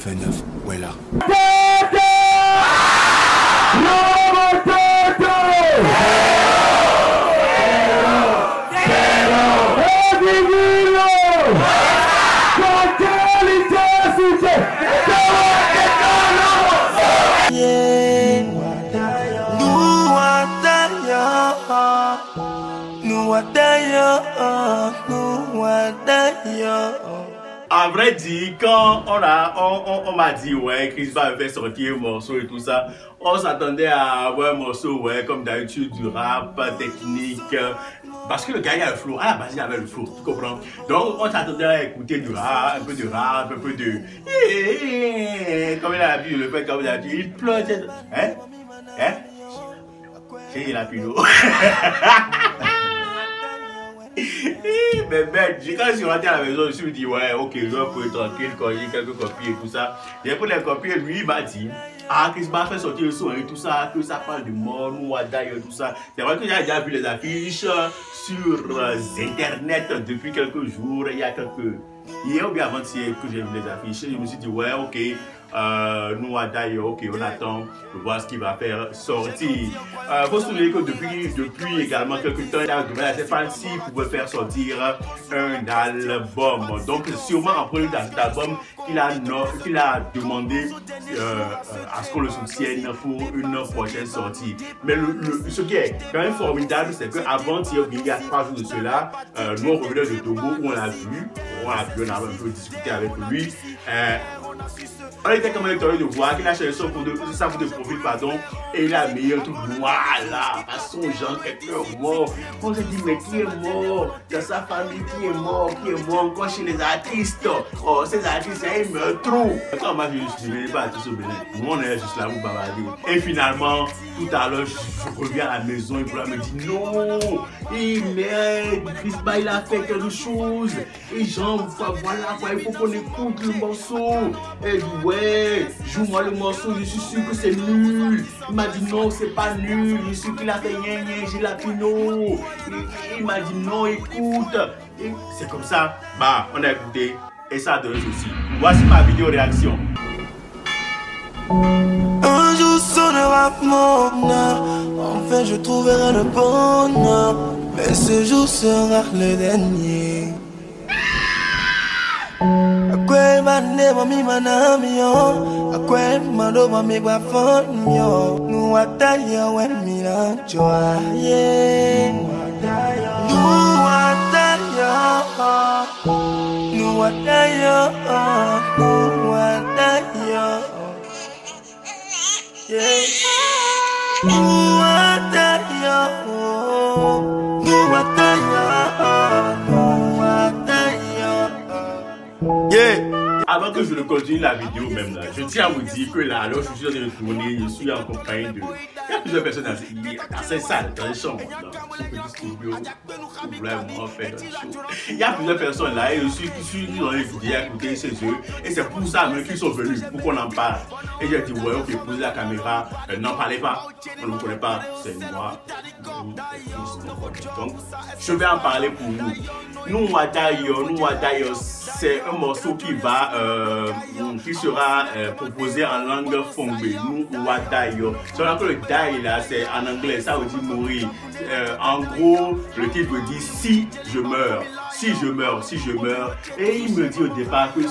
29, où est là? À vrai dire, quand on m'a dit ouais, Chris va faire sortir un morceau et tout ça, on s'attendait à avoir un morceau ouais, comme d'habitude du rap technique, parce que le gars il a le flow, à la base il avait le flow, tu comprends? Donc on s'attendait à écouter du rap, un peu de rap, un peu de comme il a l'habitude de le faire comme d'habitude, il pleure, hein? Il a plus d'eau. Mais bête, quand je suis rentré à la maison, je me suis dit, ouais, ok, je vais être tranquille, quand j'ai quelques copies et tout ça. J'ai pris les copies et lui, il m'a dit, ah, Chris m'a fait sortir le son et tout ça, que ça parle de mort, Nouada et tout ça. C'est vrai que j'ai déjà vu les affiches sur Internet depuis quelques jours, il y a quelques. Hier ou bien avant-hier que j'ai vu les affiches, je me suis dit, ouais, ok. Nouada, ok, on attend de voir ce qu'il va faire sortir. Faut se souvenir que depuis également quelques temps, il a demandé à Stéphane s'il pouvait faire sortir un album. Donc, sûrement en premier dans cet album qu'il a demandé à ce qu'on le soutienne pour une prochaine sortie. Mais ce qui est quand même formidable, c'est qu'avant-hier, il y a 3 jours de cela, nous on revenait de Togo où on l'a vu, on a un peu discuté avec lui. On était quand même étonné de voir qu'il a cherché sa photo de profil, pardon, et il a mis un truc noir là, à son genre, quelqu'un mort. On s'est dit, mais qui est mort? Dans sa famille, qui est mort encore chez les artistes? Oh, ces artistes, ils meurent trop. Quand moi, je ne suis pas artiste au Bénin, nous on est juste là pour bavarder. Et finalement, tout à l'heure, je reviens à la maison et Boula me dit, non, Chris Ba, il a fait quelque chose. Et genre, voilà quoi, il faut qu'on écoute le morceau. Et dit, ouais, joue-moi le morceau, je suis sûr que c'est nul. Il m'a dit non, c'est pas nul, je suis sûr qu'il a fait rien, j'ai la pino. Il m'a dit non, écoute. C'est comme ça, bah, on a écouté et ça donne aussi. Voici ma vidéo réaction. Un jour sonnera mon heure, enfin je trouverai le bonheur, mais ce jour sera le dernier. Akwe mane mami manamio, akwe mando mami guafonio, Nouada yo en mina joa, yeah. Nouada yo, Nouada yo, yeah. Nouada yo, Nouada yo. Yeah. Avant que je ne continue la vidéo même là, je tiens à vous dire que là, alors je suis en train de tourner, je suis en compagnie de... Il y a plusieurs personnes dans cette salle, dans les chambres, dans ce petit studio, où vraiment faire un show. Il y a plusieurs personnes là et je suis dans les vidéos à écouter chez eux. Et c'est pour ça même qu'ils sont venus, pour qu'on en parle. Et j'ai dit, ouais, ok, posez la caméra, n'en parlez pas, on ne vous connaît pas, c'est moi. Donc, je vais en parler pour vous. Nouada yo, c'est un morceau qui va, qui sera proposé en langue fongbe. Nouada yo. C'est que le dai là, c'est en anglais, ça veut dire mourir. En gros, le titre veut dire si je meurs. Et il me dit au départ que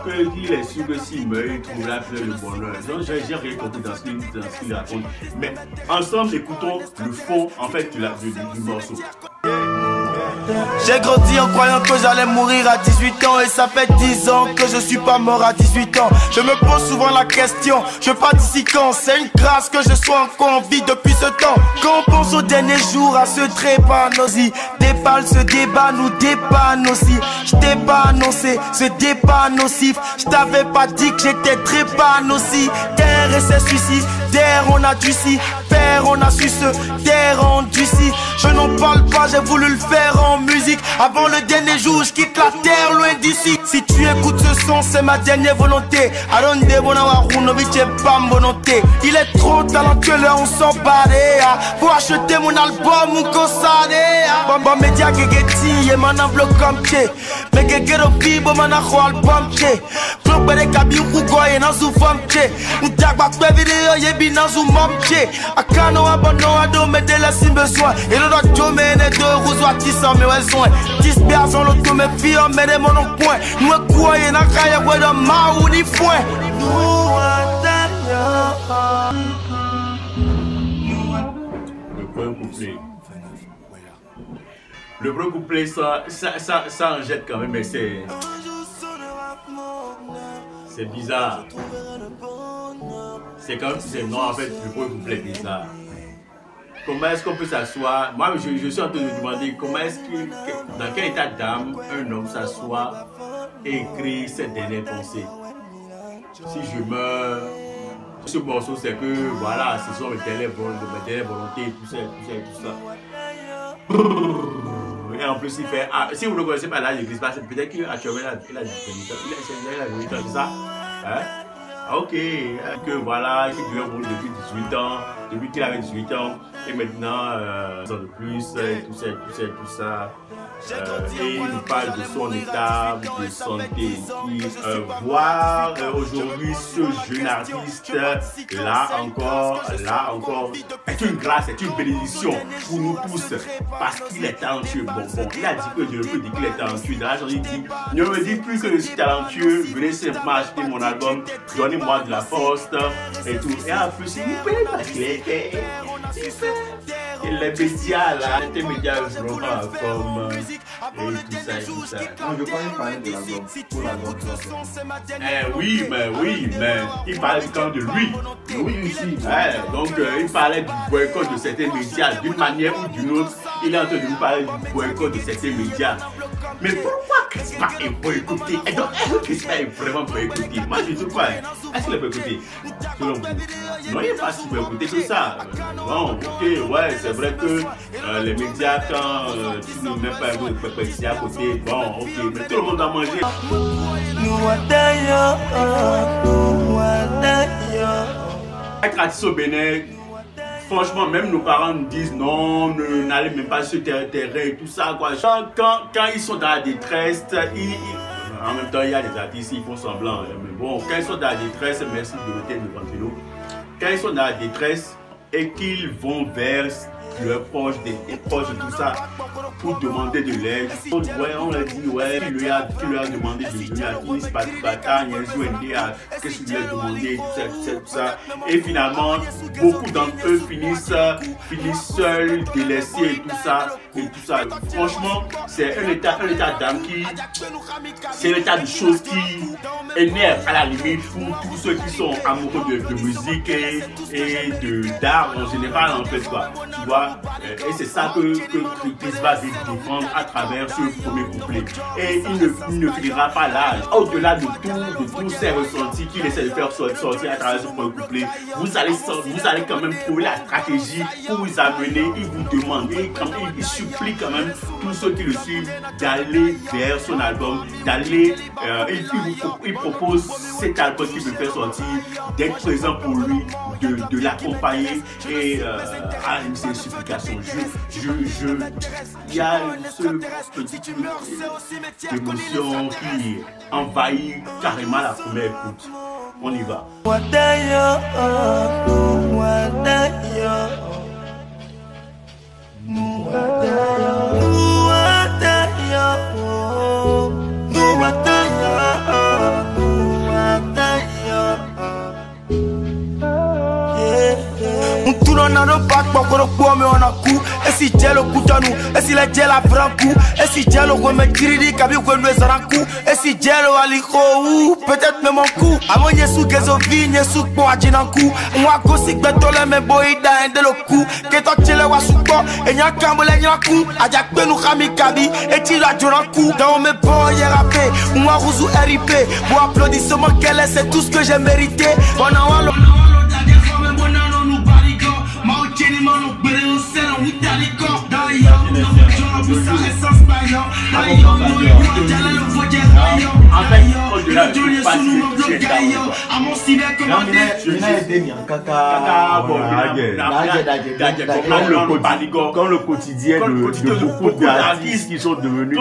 qu'il est sûr que s'il meurt, il trouvera plein de bonheur. Donc j'ai rien compris dans ce qu'il raconte. Mais ensemble, écoutons le fond en fait du morceau. J'ai grandi en croyant que j'allais mourir à 18 ans. Et ça fait 10 ans que je suis pas mort à 18 ans. Je me pose souvent la question, je pars d'ici quand? C'est une grâce que je sois encore en vie depuis ce temps. Quand on pense aux derniers jours, à ce drépanosie, des balles, ce débat nous dépanne aussi. Je t'ai pas annoncé ce débat nocif, je t'avais pas dit que j'étais drépane aussi. terre et c'est suicidaire. On a dû s'y faire, on a su se taire en d'ici. Je n'en parle pas, j'ai voulu le faire en musique. Avant le dernier jour, je quitte la terre loin d'ici. Si tu écoutes ce son, c'est ma dernière volonté. Aronde Bonawarunovic et Bam volonté. Il est trop talentueux, là on s'en barre. Pour acheter mon album, mon cossade. Bamba média gegeti, et man en bloc comme t'es. Mais gegero fibo, man a quoi album t'es. Bloc bere kabi ou goye, nan sou femme t'es. N'tak bak pe vidéo, yé bi nan sou mom t'es. Akano abono ado, mais de la si besoin. Et le doc jomene de rouzo à 10 ans, mais ouais soin. 10 personnes, l'auto, mes filles, mais des mon point. Nous croyons, n'a qu'à y avoir de ma ou ni foin. Le premier couplet. Le premier couplet, ça en jette quand même, mais c'est bizarre. C'est comme si c'est non, en fait, le premier couplet est bizarre. Comment est-ce qu'on peut s'asseoir? Moi, je suis en train de me demander comment est-ce que, dans quel état d'âme un homme s'assoit et écrit ses dernières pensées. Si je meurs, ce morceau, c'est que voilà, ce sont mes dernières volontés, tout ça. Et en plus, il fait. Ah, si vous ne le connaissez pas là, il n'existe pas. Peut-être qu'actuellement, il a dit ça. Hein? Ok, que voilà, il devient bon depuis 18 ans, depuis qu'il avait 18 ans, et maintenant, de plus, tout ça. Et il nous parle de son état de santé. Voir aujourd'hui ce jeune artiste, là encore, est une grâce, c'est une bénédiction pour nous tous, parce qu'il est talentueux. Bon, il a dit que je ne peux dire qu'il est talentueux. Dans la chanson, il dit, ne me dites plus que je suis talentueux, venez simplement acheter mon album, donnez-moi de la force, et tout. Et en plus, il nous paye parce qu'il est et les médias là, les médias vraiment comme et tout ça. Non, je crois qu'il parlait de l'album, pour l'album. Oui, mais il parlait quand même de lui. Oui, ici. Donc il parlait du boycott de certains médias d'une manière ou d'une autre. Il est en train de nous parler du boycott de certains médias. Mais pourquoi Crispa est boycotté? Et donc, est-ce que Crispa est vraiment boycotté? Moi je trouve pas. Est-ce qu'il est boycotté? Selon vous? Non, il n'est pas si boycotté que ça. Bon, ok, ouais, c'est vrai que les médias, quand tu ne mets pas un peu de ici à côté, bon, ok, mais tout le monde a mangé. Être artiste au Bénin, franchement, même nos parents nous disent non, n'allez même pas sur terrain et tout ça, quoi. Quand ils sont dans la détresse, en même temps, il y a des artistes, ils font semblant. Mais bon, quand ils sont dans la détresse, merci de le thème de Ventilo. Quand ils sont dans la détresse et qu'ils vont vers leurs proches, des proches et tout ça, pour demander de l'aide. Ouais, on leur dit, ouais, tu lui as demandé de venir à Tunis, qu'est-ce que tu lui as demandé, tout ça. Et finalement, beaucoup d'entre eux finissent seuls, délaissés et tout ça. Franchement, c'est un état d'âme c'est un état de choses qui énerve à la limite pour tous ceux qui sont amoureux de musique et d'art en général, en fait, quoi. Tu vois, et c'est ça que Chris va défendre à travers ce premier couplet. Et il ne finira pas là. Au-delà de tous ces ressentis qu'il essaie de faire sortir à travers ce premier couplet, vous allez quand même trouver la stratégie pour vous amener. Il vous demande, il supplie quand même tous ceux qui le suivent d'aller vers son album, il propose cet album qu'il veut faire sortir, d'être présent pour lui, de l'accompagner et c'est une supplication. Il y a ce petit émotion qui envahit carrément la première écoute. On y va. On a pas pour mais on a coup. Et si j'ai le coup de nous, et si j'ai la franc coup, et si j'ai le remède critique, kabi ou nous est un coup, et si j'ai le aliko, peut-être même un coup. À mon yesu gezo vigne, yesu pour agir un coup. Moi, gossip, betole, mais boy, d'un de le coup. Que toi, tu le vois sous quoi, et y'a qu'un bolé, y'a un coup. Adjak penou, kami, kabi, et tu l'as un coup. Dans mes boys, y'a rappé, moi, rouzou, RIP. Pour applaudissement, qu'elle est, c'est tout ce que j'ai mérité. On a un En fait, au-delà de tout parti, comme le quotidien de beaucoup d'artistes qui sont devenus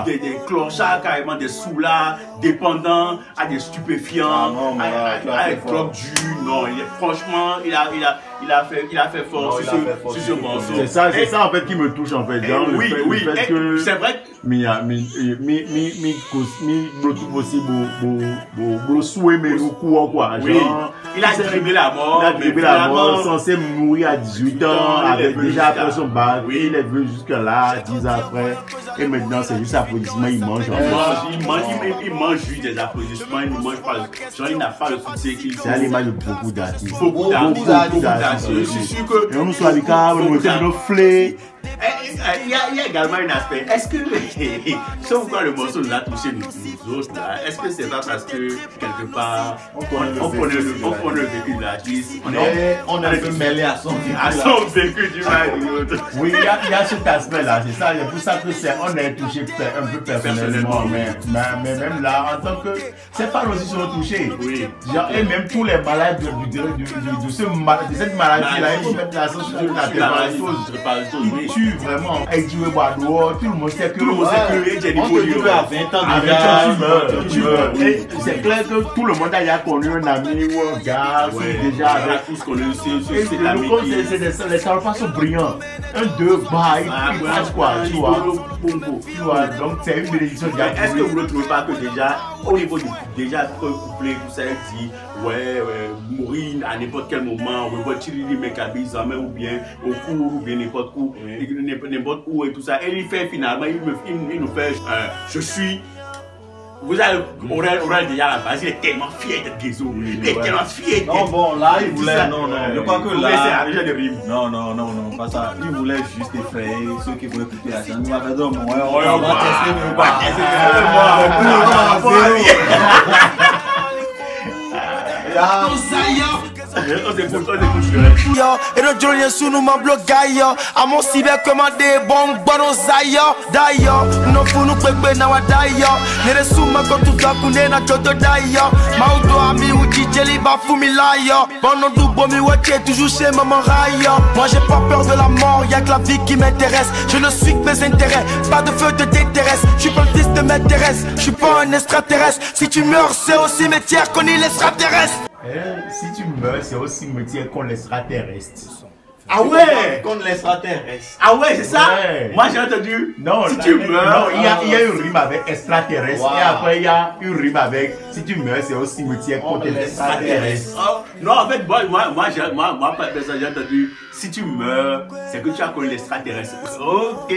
des clochards, carrément des soulards, dépendants à des stupéfiants, à des drogues dures. Non, franchement, il a fait fort sur ce morceau. C'est ça en fait qui me touche en fait. Oui, c'est vrai. Mi il a dribblé la mort. Il a dribblé la mort, censé mourir à 18 ans, avec déjà après son bac. Oui. Il est venu jusque là, 10 ans après. Et maintenant, c'est juste applaudissements, il mange. Il mange juste des applaudissements, il ne mange pas. Genre, il n'a pas le succès qu'il faut. C'est à l'image de beaucoup d'artistes. Beaucoup d'artistes. Je suis sûr que. Et on nous soit avec nos flés. Il y a également un aspect. Est-ce que, si on voit le morceau nous a touché nous autres, est-ce que c'est pas parce que quelque part on connaît le vécu de l'artiste, on est un peu mêlé à son vécu du mal de l'autre. Oui, il y a cet aspect-là, c'est ça. C'est pour ça que on est touché un peu personnellement. Mais même là, en tant que. Ces fans aussi sont touchés. Oui. Genre, et même tous les malades de cette maladie-là, ils mettent la sauce sur la tête. Tu vraiment, tout le monde sait que on te trouve à 20 ans déjà. C'est clair que tout le monde a déjà connu un ami ou un gars déjà avec tous connu cet ami. Les salopes sont brillants. Un, deux, il passe quoi, tu vois. Donc c'est une bénédiction. Est-ce que vous ne trouvez pas que déjà, au niveau du couplé, tout ça, dit mourir à n'importe quel moment, ou votre Chili Mekabi, ou bien au cours, ou bien n'importe où et tout ça. Et il fait finalement, il nous fait je suis. Vous avez Aurel déjà la base, il est tellement fier d'être Guézo. Il est tellement fier. Non, bon, là, il voulait. Non, je crois que là. C'est un de rime. Non, pas ça. Il voulait juste effrayer ceux qui voulaient écouter la chanson. Il m'a fait dire, on va tester, mais pas. Et notre journée sous nous m'en bloque yo. À mon cyber commandé bon bon zayo. D'ailleurs, nous pour nous préparer na wadayo. Ne sous ma quand tout ça pour na toto d'ailleurs. Maudo ami ou DJ li ba fou mi layo. Bon non du bon mi watch toujours chez maman rayo. Moi j'ai pas peur de la mort, y'a que la vie qui m'intéresse. Je ne suis que mes intérêts, pas de feu de t'intéresse. Je suis pas le fils de m'intéresse, je suis pas un extraterrestre. Si tu meurs, c'est au cimetière qu'on y laissera terrestre. Si tu meurs, c'est au cimetière qu'on laissera terrestre. Ah ouais! Qu'on laissera terrestre. Ah ouais, c'est ça? Ouais. Moi j'ai entendu. Non, si tu meurs. Non, il y a une rime avec extraterrestre. Wow. Et après, il y a une rime avec si tu meurs, c'est au cimetière qu'on te laissera terrestre. Non, en fait, moi j'ai entendu. Si tu meurs, c'est que tu as connu l'extraterrestre. Ok.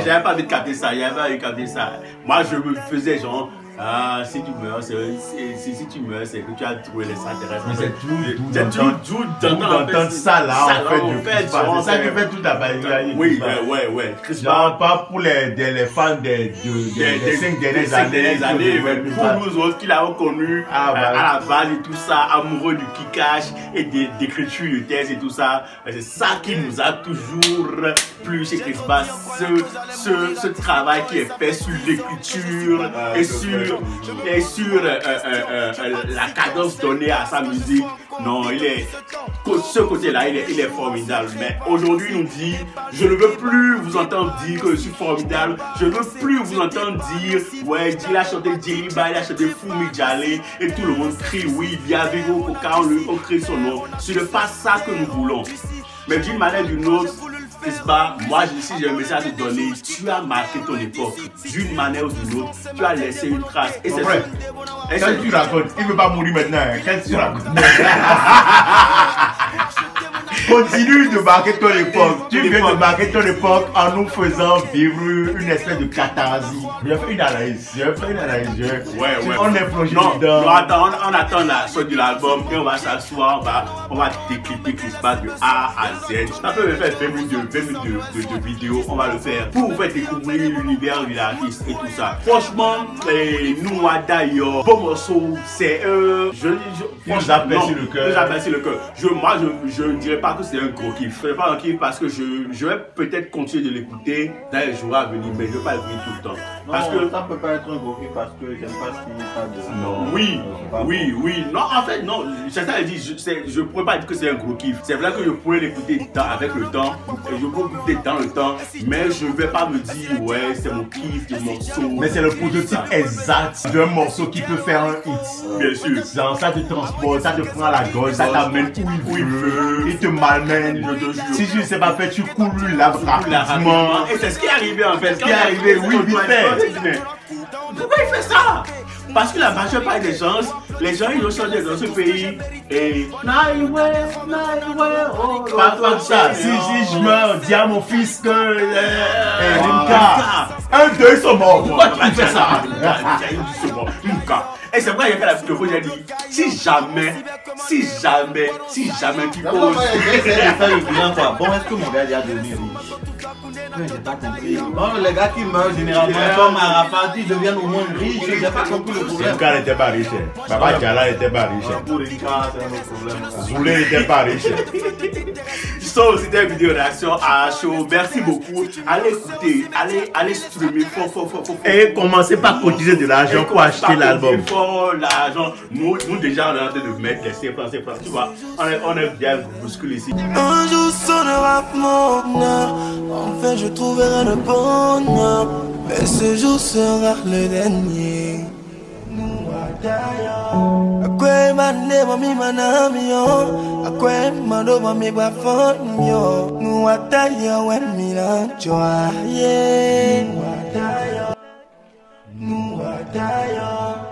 J'avais pas envie de capter ça. Moi je me faisais genre. Si tu meurs, si tu meurs, c'est que tu as trouvé l'extraterrestre. Mais c'est tout d'entendre ça là, en fait. C'est ça qui fait toute la bagarre. Oui, ouais. Genre, pas pour les fans des 5 dernières années, mais pour nous autres qui l'avons connu à la base et tout ça, amoureux du kickage et d'écriture de thèse et tout ça, c'est ça qui nous a toujours plu chez Chris Bass, ce travail qui est fait sur l'écriture et sur la cadence donnée à sa musique. Non, ce côté-là, il est formidable. Mais aujourd'hui, il nous dit, je ne veux plus vous entendre dire que je suis formidable. Je ne veux plus vous entendre dire, ouais, il a chanté Djeliba, il a chanté Fumi Djalé, et tout le monde crie, oui, bienvenue au Coca, on crie son nom. Ce n'est pas ça que nous voulons. Mais d'une manière ou d'une autre, moi, si j'ai un message à te donner, tu as marqué ton époque. D'une manière ou d'une autre, tu as laissé une trace. Et c'est vrai. Quand tu racontes, il ne veut pas mourir maintenant. Quand tu racontes. Continue de marquer ton époque. Tu viens de marquer ton époque en nous faisant vivre une espèce de catharsis. J'ai fait une analyse. Ouais. On est plongé dedans. Non, attends, on attend la sortie de l'album et on va s'asseoir, on va décrypter Chris Bass de A à Z. Ça peut faire 20 minutes de vidéo, on va le faire pour vous faire découvrir l'univers de l'artiste et tout ça. Franchement, nous, d'ailleurs, beau morceau, c'est nous appelle sur le cœur. Moi, je ne dirais pas pas que c'est un gros kiff. Ce n'est pas un kiff parce que je vais peut-être continuer de l'écouter dans les jours à venir, mais je ne vais pas l'écouter tout le temps. Parce que ça peut pas être un gros kiff parce que j'aime pas ce qu'il parle de. non. Oui. Non, en fait, non. C'est ça, je ne pourrais pas dire que c'est un gros kiff. C'est vrai que je pourrais l'écouter avec le temps. Et je peux l'écouter dans le temps. Mais je ne vais pas me dire, ouais, c'est mon kiff, le morceau. Mais c'est le prototype exact d'un morceau qui peut faire un hit. Bien sûr. Genre, ça te transporte, ça te prend à la gorge, ça t'amène où il veut, il te malmène. Si tu ne sais pas faire, tu coules là rapidement. Et c'est ce qui est arrivé en fait. Ce qui est arrivé, oui, vite fait. Pourquoi il fait ça? Parce que la majeure partie des gens, les gens ils ont changé dans ce pays et Pas ça. Si je meurs, dis à mon fils que un, deux, ils sont morts. Pourquoi tu fais ça? Et c'est pourquoi il y a fait la vidéo, j'ai dit, si jamais tu poses. Faire le bilan quoi. Bon, est-ce que mon gars il a devenu riche? J'ai pas compris. Bon, les gars qui meurent généralement comme Arafat, ils deviennent au moins riches. J'ai pas compris le problème. Zinka n'était pas riche. Baba Diala n'était pas riche. Pour les cas, c'est un autre problème. Zoulé n'était pas riche. So, c'était une vidéo réaction à chaud. Merci beaucoup. Allez écouter, allez streamer fort. Et commencez par cotiser de l'argent pour acheter l'album. L'argent. Nous déjà on est en train de mettre les CFA, tu vois. On est bien bousculé ici. Un jour sonnera mon heure, enfin je trouverai le bonheur, mais ce jour sera le dernier. Akwe mane mami manamio, akwe mando mami bafonio, nuataya wen milanchoa, yeah. Nuataya.